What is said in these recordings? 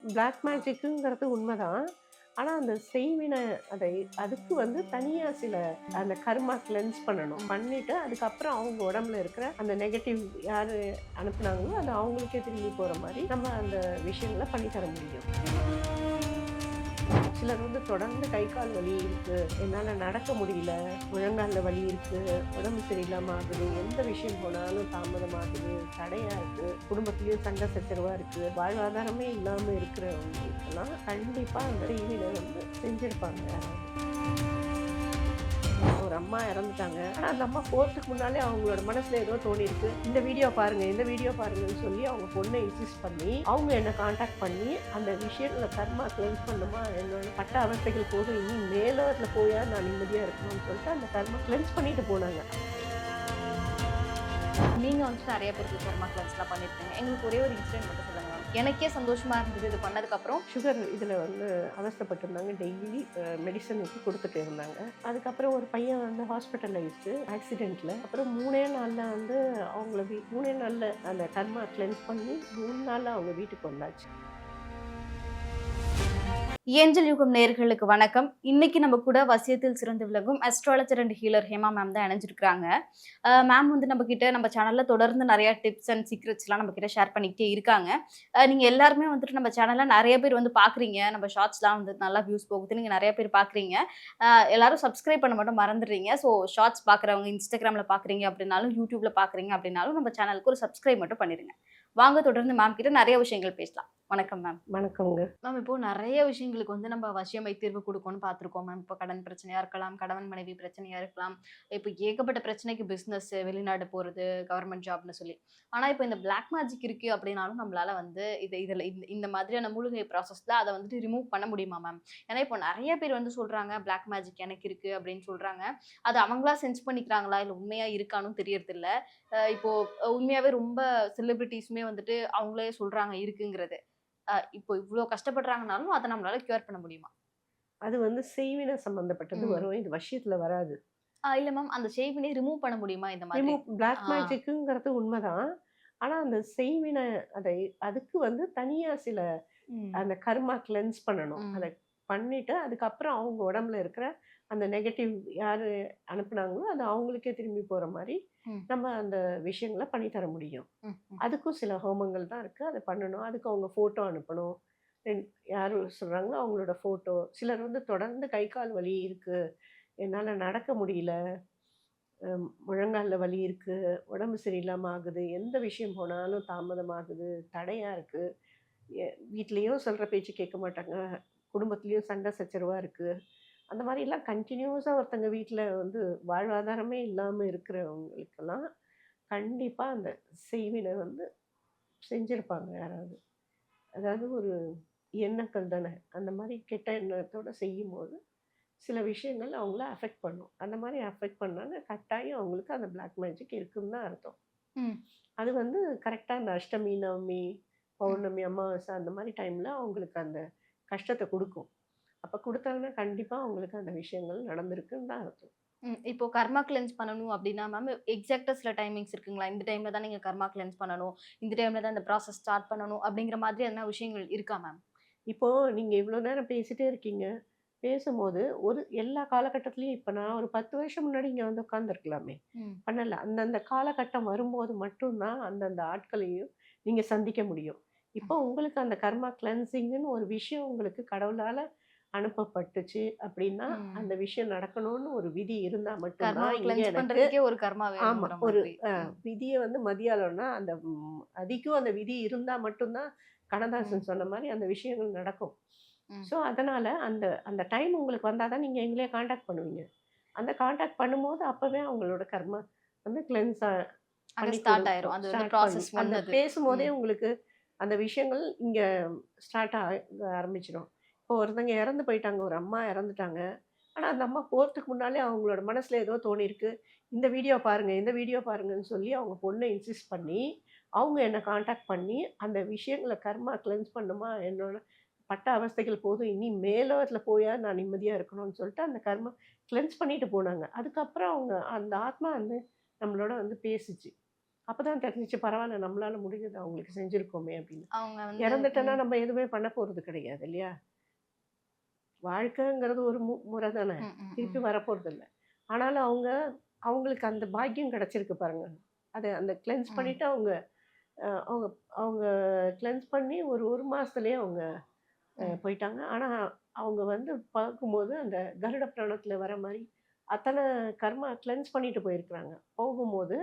Black மேஜிக்குங்கிறது உண்மைதான். ஆனா, அந்த செய்வின அதை அதுக்கு தனியா சில அந்த கர்மா கிளென்ஸ் பண்ணணும். பண்ணிட்டு அதுக்கப்புறம் அவங்க உடம்புல இருக்கிற அந்த நெகட்டிவ் யாரு அனுப்புனாங்களோ, அது அவங்களுக்கே திரும்பி போற மாரி நம்ம அந்த விஷயங்கள பண்ணி தர முடியும். சிலர் தொடர்ந்து கை, கால் வலி இருக்கு, என்னால நடக்க முடியல, முழங்கால்ல வலி இருக்கு, உடம்பு சரியில்லாம ஆகுது, எந்த விஷயம் போனாலும் தாமதமாகுது, தடையா இருக்கு, குடும்பத்திலயும் சண்டை சச்சரவா இருக்கு, வாழ்வாதாரமே இல்லாம இருக்கிறவங்களுக்கெல்லாம் கண்டிப்பா அந்த செய்வினை செஞ்சிருப்பாங்க யாராவது. ஒரு அம்மா இறந்துட்டாங்க. ஆனா அந்த அம்மா போறதுக்கு முன்னாலே அவங்களோட மனசுல ஏதோ தோணியிருக்கு. இந்த வீடியோ பாருங்க, இந்த வீடியோ பாருங்கன்னு சொல்லி அவங்க பொண்ண இன்சிஸ்ட் பண்ணி, அவங்க என்ன கான்டாக்ட் பண்ணி, அந்த விஷயங்கள கர்மா கிளென்ஸ் பண்ணுமா, என்னோட பட்ட அவஸ்தைகள் போதும், இனி மேலோகத்துல போயா நான் நிம்மதியா இருக்கணும்னு சொல்லிட்டு அந்த கர்மா கிளென்ஸ் பண்ணிட்டு போனாங்க. நீங்க நெறைய பேருக்கு கர்மா கிளென்ஸ்லாம் பண்ணியிருக்கீங்க. எங்களுக்கு ஒரே ஒரு இன்சிடென்ட் மட்டும் சொல்லுங்க மேம். எனக்கே சந்தோஷமா இருந்தது இது பண்ணதுக்கப்புறம். சுகர் இதுல அவஸ்தைப்பட்டிருந்தாங்க. டெய்லி மெடிசன் குடுத்துட்டு இருந்தாங்க. அதுக்கப்புறம் ஒரு பையன் ஹாஸ்பிட்டலைஸ்டு ஆக்சிடென்ட்ல. அப்புறம் 3 நாள்ல அவங்கள 3 நாள்ல அந்த கர்மா கிளென்ஸ் பண்ணி 3 நாள்ல அவங்க வீட்டுக்கு வந்தாச்சு. ஏஞ்சல் யுகம் நேயர்களுக்கு வணக்கம். இன்னைக்கு நம்ம கூட வசியத்தில் சிறந்து விளங்கும் astrologer and healer Hema ma'am தான் இணைஞ்சிருக்காங்க. மேம் நம்ம கிட்ட நம்ம சேனல்ல தொடர்ந்து நிறைய டிப்ஸ் அண்ட் சீக்ரெட்ஸ்லாம் நம்ம கிட்ட ஷேர் பண்ணிக்கிட்டே இருக்காங்க. நீங்க எல்லாருமே நம்ம சேனல்ல நிறைய பேர் பாக்குறீங்க. நம்ம ஷார்ட்ஸ்லாம் நல்லா வியூஸ் போகுது. நீங்க நிறைய பேர் பாக்குறீங்க. எல்லாரும் சப்ஸ்கிரைப் பண்ண மட்டும் மறந்துடுறீங்க. ஸோ ஷார்ட்ஸ் பாக்குறவங்க இன்ஸ்டாகிராம்ல பாக்குறீங்க அப்படின்னாலும், யூடியூப்ல பாக்குறீங்க அப்படின்னாலும் நம்ம சேனலுக்கு ஒரு சப்ஸ்கிரைப் மட்டும் பண்ணிருங்க. வாங்க தொடர்ந்து மேம் கிட்ட நிறைய விஷயங்கள் பேசலாம். வணக்கம் மேம். வணக்கங்க. மேம் இப்போ நிறைய விஷயங்களுக்கு நம்ம வசியமை தீர்வு கொடுக்கணும்னு பார்த்துருக்கோம் மேம். இப்போ கடன் பிரச்சனையா இருக்கலாம், கணவன் மனைவி பிரச்சனையா இருக்கலாம், இப்போ ஏகப்பட்ட பிரச்சனைக்கு பிஸ்னஸ், வெளிநாடு போறது, கவர்மெண்ட் ஜாப்னு சொல்லி. ஆனா இப்போ இந்த பிளாக் மேஜிக் இருக்கு அப்படின்னாலும் நம்மளால இது இதுல இந்த மாதிரியான மூலிகை ப்ராசஸ்ல அதை ரிமூவ் பண்ண முடியுமா மேம்? ஏன்னா இப்போ நிறைய பேர் சொல்றாங்க பிளாக் மேஜிக் எனக்கு இருக்கு அப்படின்னு சொல்றாங்க. அது அவங்களா சென்ஸ் பண்ணிக்கிறாங்களா இல்ல உண்மையா இருக்கானும் தெரியறது இல்ல. இப்போ உண்மையாவே ரொம்ப செலிபிரிட்டிஸுமே அவங்களே சொல்றாங்க இருக்குங்கிறது. இப்போ இவ்ளோ கஷ்டப்படுறாங்கனாலும், அத நம்மளால கியூர் பண்ண முடியுமா? அது செய்வினை சம்பந்தப்பட்டது ம். வரும். இது வசியத்துல வராது. இல்ல மேம். அந்த ஷேவினே ரிமூவ் பண்ண முடியுமா இந்த மாதிரி? பிளாக் ஆ. மேஜிக்குங்கிறது உண்மைதான். ஆனா, அந்த செய்வினை அதை அதுக்கு தனியா சில ம். அந்த கர்மா கிளென்ஸ் பண்ணணும். அத ம். பண்ணிட்டு, அதுக்கப்புறம் அவங்க உடம்புல இருக்கிற அந்த நெகட்டிவ் யாரு அனுப்புனாங்களோ, அது அவங்களுக்கே திரும்பி போற மாரி, ம். நம்ம அந்த விஷயங்கள பண்ணி தர முடியும். ம். ம். அதுக்கும் சில ஹோமங்கள் தான் இருக்கு. அத பண்ணணும். அதுக்கு அவங்க ஃபோட்டோ அனுப்பணும். தென் யாரு சொல்றாங்களோ அவங்களோட ஃபோட்டோ. சிலர் தொடர்ந்து கை, கால் வலி இருக்கு. என்னால நடக்க முடியல. முழங்கால்ல வலி இருக்கு. உடம்பு சரியில்லாம ஆகுது. எந்த விஷயம் போனாலும் தாமதமாகுது. தடையா இருக்கு. எ வீட்லயும் சொல்ற பேச்சு கேட்க மாட்டாங்க. குடும்பத்திலயும் சண்டை சச்சரவா இருக்கு. அந்த மாரிலாம் கன்டினியூஸா ஒருத்தங்க வீட்ல வாழ்வாதாரமே இல்லாம இருக்கிறவங்களுக்கெல்லாம், கண்டிப்பா அந்த செய்வினை செஞ்சிருப்பாங்க யாராவது. அதாவது ஒரு எண்ணங்கள் தானே. அந்த மாரி கெட்ட எண்ணத்தோட செய்யும்போது, சில விஷயங்கள் அவங்கள அஃபெக்ட் பண்ணும். அந்த மாரி அஃபெக்ட் பண்ணாங்க கட்டாயம் அவங்களுக்கு அந்த பிளாக் மேஜிக் இருக்குன்னு தான் அர்த்தம். ம். அது கரெக்ட்டா அந்த அஷ்டமி, நவமி, ம். பௌர்ணமி, அமாவாசை அந்த மாரி டைம்ல அவங்களுக்கு அந்த கஷ்டத்த குடுக்கும். அப்ப குடுத்தாங்கன்னா, கண்டிப்பா அவங்களுக்கு அந்த விஷயங்கள் நடந்திருக்குன்னு தான் அர்த்தம். ம். இப்போ கர்மா கிளென்ஸ் பண்ணணும் அப்டின்னா மேம், எக்ஸாக்ட்டா சில டைமிங்ஸ் இருக்குங்களா? இந்த டைம்ல தான் நீங்க கர்மா கிளென்ஸ் பண்ணணும். இந்த டைம்ல தான் இந்த ப்ராசஸ் ஸ்டார்ட் பண்ணணும் அப்டிங்கிற மாதிரி எதனா விஷயங்கள் இருக்கா மேம்? இப்போ நீங்க இவ்ளோ நேரம் பேசிட்டே இருக்கீங்க. பேசும்போது எல்லா காலகட்டத்திலயும் இப்ப நான் ஒரு 10 வருஷம் முன்னாடி இங்க உட்கார்ந்துருக்கலாமே! ம். பண்ணல. அந்தந்த காலகட்டம் வரும்போது மட்டும் தான் அந்தந்த ஆட்களையும் நீங்க சந்திக்க முடியும். ம். இப்போ உங்களுக்கு அந்த கர்மா கிளென்சிங்ன்னு ஒரு விஷயம் உங்களுக்கு கடவுளால அனுப்பப்பட்டுச்சு அப்டின்னா, ம். அந்த விஷயம் நடக்கணும்னு ஒரு விதி இருந்தா மட்டும் தான் கர்மாவ இங்க கிளென்ஸ் எனக்கு பண்றதுக்கே ஒரு கர்மா ஆமா. வேணுங்கிற ஒரு மாதிரி. ம். விதிய மதியாளம்னா, அந்த அதிக்கும் அந்த விதி இருந்தா மட்டும் தான் ம். கண்ணதாசன் சொன்ன மாரி அந்த விஷயங்கள் நடக்கும். ம். ஸோ, அதனால அந்த அந்த டைம் உங்களுக்கு வந்தா தான் நீங்க எங்களைய கான்டாக்ட் பண்ணுவீங்க. அந்த கான்டாக்ட் பண்ணும்போது அப்பவே அவங்களோட கர்மா கிளென்ஸ் அங்க பண்ணி ஸ்டார்ட் ஆயிரும். குடுப்போம். அது ஸ்டார்ட் பண்ணி ப்ராசஸ் 1 அந்த அது. பேசும்போதே ம். உங்களுக்கு அந்த விஷயங்கள் இங்க ஸ்டார்ட் ஆரம்பிச்சுரும். இப்போ ஒருத்தங்க இறந்து போயிட்டாங்க. ஒரு அம்மா இறந்துட்டாங்க. ஆனா, அந்த அம்மா போறதுக்கு முன்னாலே அவங்களோட மனசுல ஏதோ தோணியிருக்கு. இந்த வீடியோ பாருங்க, இந்த வீடியோ பாருங்கன்னு சொல்லி அவங்க பொண்ண இன்சிஸ்ட் பண்ணி, அவங்க என்ன கான்டாக்ட் பண்ணி, அந்த விஷயங்கள கர்மா கிளென்ஸ் பண்ணுமா, என்னோட பட்ட அவஸ்தைகள் போதும். இனி மேலோகத்துல போயா நான் நிம்மதியா இருக்கணும்னு சொல்லிட்டு, அந்த கர்மா கிளென்ஸ் பண்ணிட்டு போனாங்க. அதுக்கப்புறம் அவங்க அந்த ஆத்மா நம்மளோட பேசுச்சு. அப்பதான் தெரிஞ்சுச்சு பரவாயில்ல நம்மளால முடிஞ்சது அவங்களுக்கு செஞ்சிருக்கோமே அப்படின்னு. அவங்க வந்து இறந்துட்டோன்னா நம்ம எதுவுமே பண்ண போறது கிடையாது இல்லையா? வாழ்க்கைங்கிறது ஒரு முறை தானே. ம், ம், திருப்பி ம். வரப்போறதில்ல. ஆனாலும் அவங்களுக்கு அந்த பாக்கியம் கிடைச்சிருக்கு பாருங்க. அந்த கிளென்ஸ் ம். பண்ணிட்டு அவங்க அவங்க அவங்க கிளென்ஸ் பண்ணி ஒரு 1 மாசத்துலயே அவங்க ம். போயிட்டாங்க. ஆனா அவங்க வந்து பார்க்கும்போது அந்த கருட புராணத்துல வர மாரி அத்தன கர்மா கிளென்ஸ் பண்ணிட்டு போயிருக்கிறாங்க. போகும்போது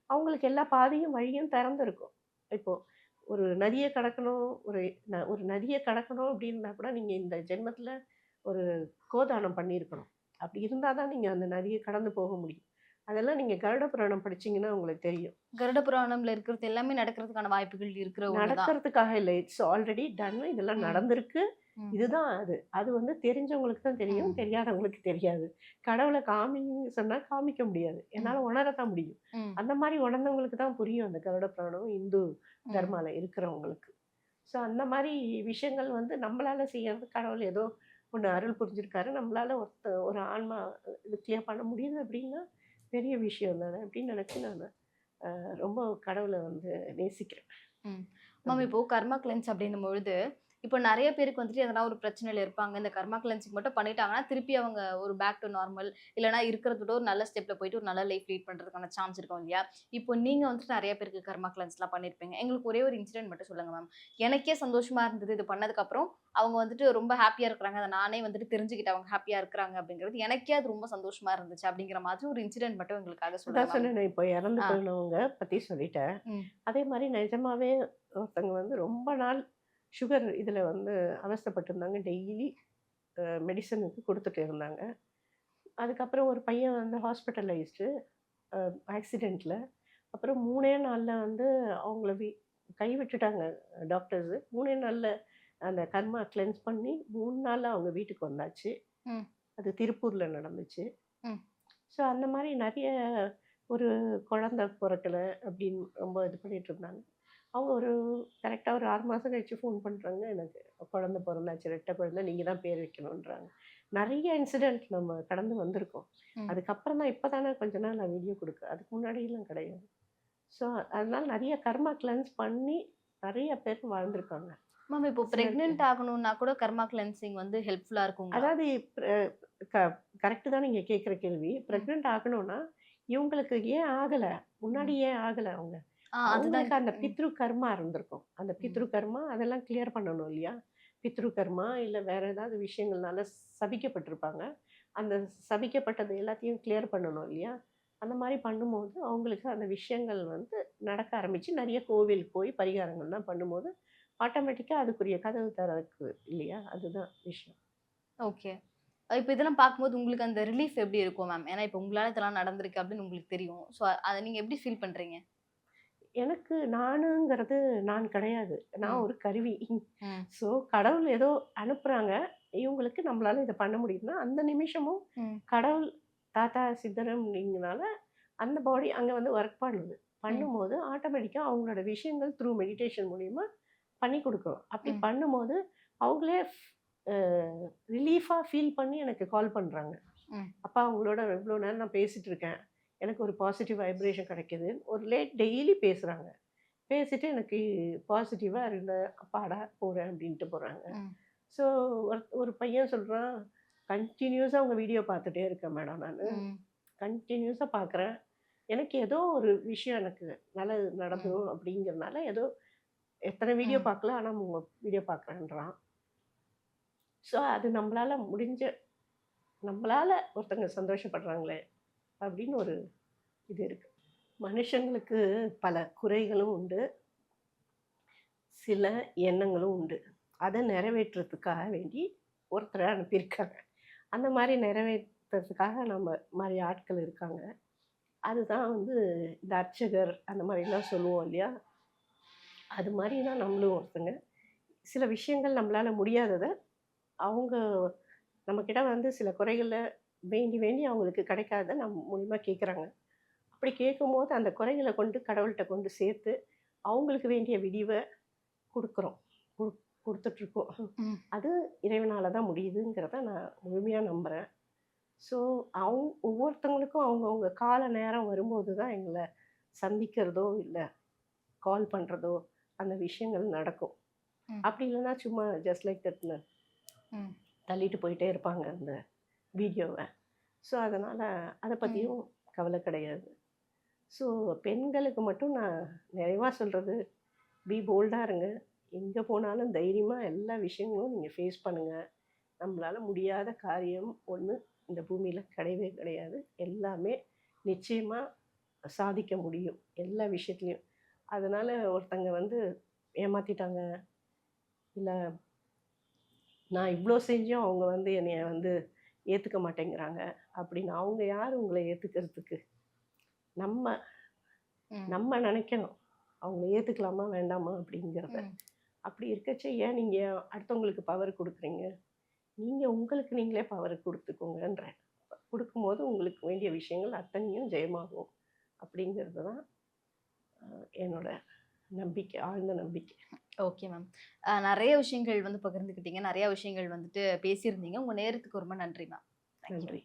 அவங்களுக்கு எல்லா பாதையும் வழியும் திறந்திருக்கும். இப்போ ஒரு நதிய கடக்கணும், ஒரு நதிய கடக்கணும் அப்டின்னா கூட நீங்க இந்த ஜென்மத்துல ஒரு கோதானம் பண்ணியிருக்கணும். அப்படி இருந்தா தான் நீங்க அந்த நதிய கடந்து போக முடியும். அதெல்லாம் நீங்க கருட புராணம் படிச்சீங்கன்னா உங்களுக்கு தெரியும். கருட புராணம்ல இருக்கிறது எல்லாமே நடக்கிறதுக்கான வாய்ப்புகள் இருக்கிற ஒண்ணுதான். நடக்கிறதுக்காக இல்ல. It's already done. இதெல்லாம் ம். நடந்திருக்கு. ம். இதுதான் அது. அது வந்து தெரிஞ்சவங்களுக்கு தான் தெரியும். ம். தெரியாதவங்களுக்கு தெரியாது. கடவுள காமின்னு சொன்னா காமிக்க முடியாது. ம். என்னால உணர தான் முடியும். ம். அந்த மாரி உணர்ந்தவங்களுக்கு தான் புரியும் அந்த கருட புராணம் இந்து ம். தர்மால இருக்கிறவங்களுக்கு. ஸோ அந்த மாரி விஷயங்கள் வந்து நம்மளால செய்யறது கடவுள் ஏதோ ஒண்ணு அருள் புரிஞ்சிருக்காரு. நம்மளால ஒரு ஆன்மா இது கிளியர் பண்ண முடியுது அப்படின்னா, பெரிய விஷயம் தானே அப்படின்னு நினைச்சு நானு ரொம்ப கடவுள வந்து நேசிக்கிறேன். ம். மேம் அப்படி. இப்போ கர்மா கிளென்ஸ் அப்படின்னும் பொழுது, இப்போ நெறைய பேருக்கு வந்துட்டு எதனா ஒரு பிரச்சனையில இருப்பாங்க. இந்த கர்மா கிளென்சிங் மட்டும் பண்ணிட்டாங்கன்னா, திருப்பி அவங்க ஒரு பேக் டூ நார்மல் இல்லன்னா இருக்கிறத விட ஒரு நல்ல ஸ்டெப்ல போயிட்டு ஒரு நல்ல லைஃப் லீட் பண்றதுக்கான சான்ஸ் இருக்கும் இல்லையா? இப்போ நீங்க வந்துட்டு நெறைய பேருக்கு கர்மா கிளென்ஸ்லாம் பண்ணியிருப்பீங்க. எங்களுக்கு ஒரே ஒரு இன்சிடென்ட் மட்டும் சொல்லுங்க மேம். எனக்கே சந்தோஷமா இருந்தது இது பண்ணதுக்கப்புறம். அவங்க வந்துட்டு ரொம்ப ஹேப்பியா இருக்கிறாங்க. அத நானே வந்துட்டு தெரிஞ்சுக்கிட்டேன். அவங்க ஹேப்பியா இருக்கிறாங்க அப்படிங்கிறது. எனக்கே அது ரொம்ப சந்தோஷமா இருந்துச்சு. அப்படிங்கிற மாதிரி ஒரு இன்சிடென்ட் மட்டும் எங்களுக்காக சொல்லுங்க அதான் மேம். சொன்னேனே இப்போ இறந்து ஆ. போனவங்க பத்தி சொல்லிட்டேன். ம். அதே மாரி நிஜமாவே ஒருத்தங்க வந்து ரொம்ப நாள் சுகர் இதில வந்து அவஸ்தைப்பட்டுருந்தாங்க. டெய்லி மெடிசனுக்கு குடுத்துட்டு இருந்தாங்க. அதுக்கப்புறம் ஒரு பையன் வந்து ஹாஸ்பிட்டலைஸ்டு அ ஆக்சிடென்ட்ல. அப்புறம் 3 நாள்ல வந்து அவங்கள கைவிட்டுட்டாங்க டாக்டர்ஸு. 3 நாள்ல அந்த கர்மா கிளென்ஸ் பண்ணி 3 நாள்ல அவங்க வீட்டுக்கு வந்தாச்சு. ம். அது திருப்பூர்ல நடந்துச்சு. ம். ஸோ அந்த மாரி நெறைய ஒரு குழந்தை பொறக்கல அப்படின்னு ரொம்ப இது பண்ணிட்டு இருந்தாங்க. அவங்க ஒரு கரெக்ட்டா ஒரு 6 மாசம் கழிச்சு ஃபோன் பண்றாங்க. எனக்கு குழந்தை பொறந்தாச்சு. ரெட்டை குழந்தை. நீங்க தான் பேர் வைக்கணுன்றாங்க. நெறைய இன்சிடென்ட் நம்ம கடந்து வந்திருக்கோம். ம். அதுக்கப்புறம் தான் இப்ப தானே கொஞ்ச நாள் நான் வீடியோ குடுக்குறேன். அதுக்கு முன்னாடிலாம் கிடையாது. ஸோ அதனால நெறைய கர்மா கிளென்ஸ் பண்ணி நெறைய பேர் வாழ்ந்திருக்காங்க. மேம் இப்போ சிலருக்கு பிரெக்னன்ட் ஆகணும்னா கூட கர்மா கிளென்சிங் வந்து ஹெல்ப்ஃபுல்லா இருக்குங்களா? அதாவது க கரெக்ட்டு தான் நீங்க கேட்குற கேள்வி. ம். பிரெக்னன்ட் ஆகணும்னா, இவங்களுக்கு ஏன் ஆகல? முன்னாடி ம். ஏன் ஆகல அவங்க? அதுதான் அவங்களுக்கு அந்த ம். பித்ரு கர்மா இருந்திருக்கும். அந்த ம். பித்ரு கர்மா அதெல்லாம் கிளியர் பண்ணணும் இல்லையா? பித்ரு கர்மா இல்ல வேற ஏதாவது விஷயங்கள்னால சபிக்கப்பட்டிருப்பாங்க. அந்த சபிக்கப்பட்டது எல்லாத்தையும் கிளியர் பண்ணணும் இல்லையா? அந்த மாரி பண்ணும்போது, அவங்களுக்கு அந்த விஷயங்கள் வந்து நடக்க ஆரம்பிச்சு, நெறைய கோவில் போய் பரிகாரங்கள்லாம் பண்ணும்போது, ஆட்டோமேட்டிக்கா அதுக்குரிய கதவு திறக்குது இல்லையா? அதுதான் விஷயம். ஓகே. இப்ப இதெல்லாம் பார்க்கும்போது உங்களுக்கு அந்த ரிலீஃப் எப்படி இருக்கும் மேம்? ஏன்னா இப்ப உங்களால இதெல்லாம் நடந்திருக்கு அப்படின்னு உங்களுக்கு தெரியும். ஸோ அத நீங்க எப்படி ஃபீல் பண்றீங்க? எனக்கு நானுங்கிறது நான் கிடையாது. நான் ம். ஒரு கருவி. ம். ஸோ கடவுள் ஏதோ அனுப்புறாங்க. இவங்களுக்கு நம்மளால இத பண்ண முடியுதுன்னா, அந்த நிமிஷமும் ம். கடவுள் தாத்தா சித்தரம்ங்கிறனால அந்த பாடி அங்க வந்து ஒர்க் பண்ணுது. ம். பண்ணும்போது ஆட்டோமேட்டிக்கா அவங்களோட விஷயங்கள் த்ரூ மெடிடேஷன் மூலியமா பண்ணி குடுக்குறோம். அப்படி ம். பண்ணும்போது அவங்களே அ ரிலீஃபா ஃபீல் பண்ணி எனக்கு கால் பண்றாங்க. ம். அப்பா உங்களோட இவ்ளோ நேரம் நான் பேசிட்டு இருக்கேன். எனக்கு ஒரு பாசிட்டிவ் வைப்ரேஷன் கிடைக்குது. ஒரு டெய்லி பேசுறாங்க. பேசிட்டு எனக்கு பாசிட்டிவா இருந்தேன். அப்பாடா போறேன் அப்படின்ட்டு போறாங்க. ம். ஸோ ஒரு பையன் சொல்றான், கன்டினியூஸா உங்க வீடியோ பார்த்துட்டே இருக்கேன் மேடம் நானு. ம். கன்டினியூஸா பார்க்குறேன். எனக்கு ஏதோ ஒரு விஷயம் எனக்கு நல்லது ம். நடந்துரும் அப்படிங்கிறனால ஏதோ எத்தன வீடியோ ம். பார்க்கல. ஆனா உங்க வீடியோ பார்க்குறேன்றான். ஸோ அது நம்மளால ஒருத்தங்க சந்தோஷப்படுறாங்களே அப்படின்னு ஒரு இது இருக்கு. மனுஷங்களுக்கு பல குறைகளும் உண்டு. சில எண்ணங்களும் உண்டு. அத நிறைவேற்றுறதுக்காக வேண்டி ஒருத்தர அனுப்பியிருக்காங்க. அந்த மாரி நிறைவேத்துறதுக்காக நம்ம மாரி ஆட்கள் இருக்காங்க. அதுதான் வந்து இந்த அர்ச்சகர் அந்த மாரிலாம் சொல்லுவோம் இல்லையா? அது மாரி தான் நம்மளும் ஒருத்தங்க. சில விஷயங்கள் நம்மளால முடியாதத, அவங்க நம்மகிட்ட வந்து சில குறைகள வேண்டி வேண்டி அவங்களுக்கு கிடைக்காதத நம்ம மூலியமா கேட்குறாங்க. அப்படி கேட்கும்போது அந்த குறைகள கொண்டு கடவுள்ட்ட கொண்டு சேர்த்து, அவங்களுக்கு வேண்டிய விடிவ குடுக்குறோம். குடு குடுத்துட்ருக்கோம். ம். அது இறைவனால தான் முடியுதுங்கிறத நான் முழுமையா நம்புறேன். ஸோ ஒவ்வொருத்தவங்களுக்கும் அவங்கவங்க கால நேரம் வரும்போது தான் எங்கள சந்திக்கிறதோ இல்லை கால் பண்ணுறதோ அந்த விஷயங்கள் நடக்கும். ம். அப்படி இல்லைன்னா சும்மா ஜஸ்ட் லைக் தட்னு ம். தள்ளிட்டு போயிட்டே இருப்பாங்க அந்த வீடியோவை. ஸோ அதனால் அதை ம். பற்றியும் கவலை கிடையாது. ஸோ பெண்களுக்கு மட்டும் நான் நிறைவாக சொல்கிறது, பி போல்டாக இருங்க. எங்கே போனாலும் தைரியமாக எல்லா விஷயங்களும் நீங்கள் ஃபேஸ் பண்ணுங்கள். நம்மளால் முடியாத காரியம் ஒன்று இந்த பூமியில் கிடையவே கிடையாது. எல்லாமே நிச்சயமாக சாதிக்க முடியும் எல்லா விஷயத்துலையும். அதனால் ஒருத்தங்க வந்து ஏமாற்றிட்டாங்க, இல்லை நான் இவ்வளோ செஞ்சும் அவங்க வந்து என்னைய வந்து ஏற்றுக்க மாட்டேங்கிறாங்க அப்படின்னு, அவங்க யார் உங்களை ஏற்றுக்கிறதுக்கு? நம்ம ம். நம்ம நினைக்கணும் அவங்கள ஏற்றுக்கலாமா வேண்டாமா அப்படிங்கிறத. ம். அப்படி இருக்கச்சே ஏன் நீங்கள் அடுத்தவங்களுக்கு பவர் கொடுக்குறீங்க? நீங்கள் உங்களுக்கு நீங்களே பவர் கொடுத்துக்கோங்கன்றேன். கொடுக்கும்போது உங்களுக்கு வேண்டிய விஷயங்கள் அத்தனையும் ஜெயமாகும் அப்படிங்கிறது தான் என்னோட நம்பிக்கை, ஆழ்ந்த நம்பிக்கை. Okay ma'am. நிறைய விஷயங்கள் வந்து பகிர்ந்துக்கிட்டீங்க. நிறைய விஷயங்கள் வந்துட்டு பேசியிருந்தீங்க. உங்க நேரத்துக்கு ரொம்ப நன்றி மேம். Thank you. நன்றி.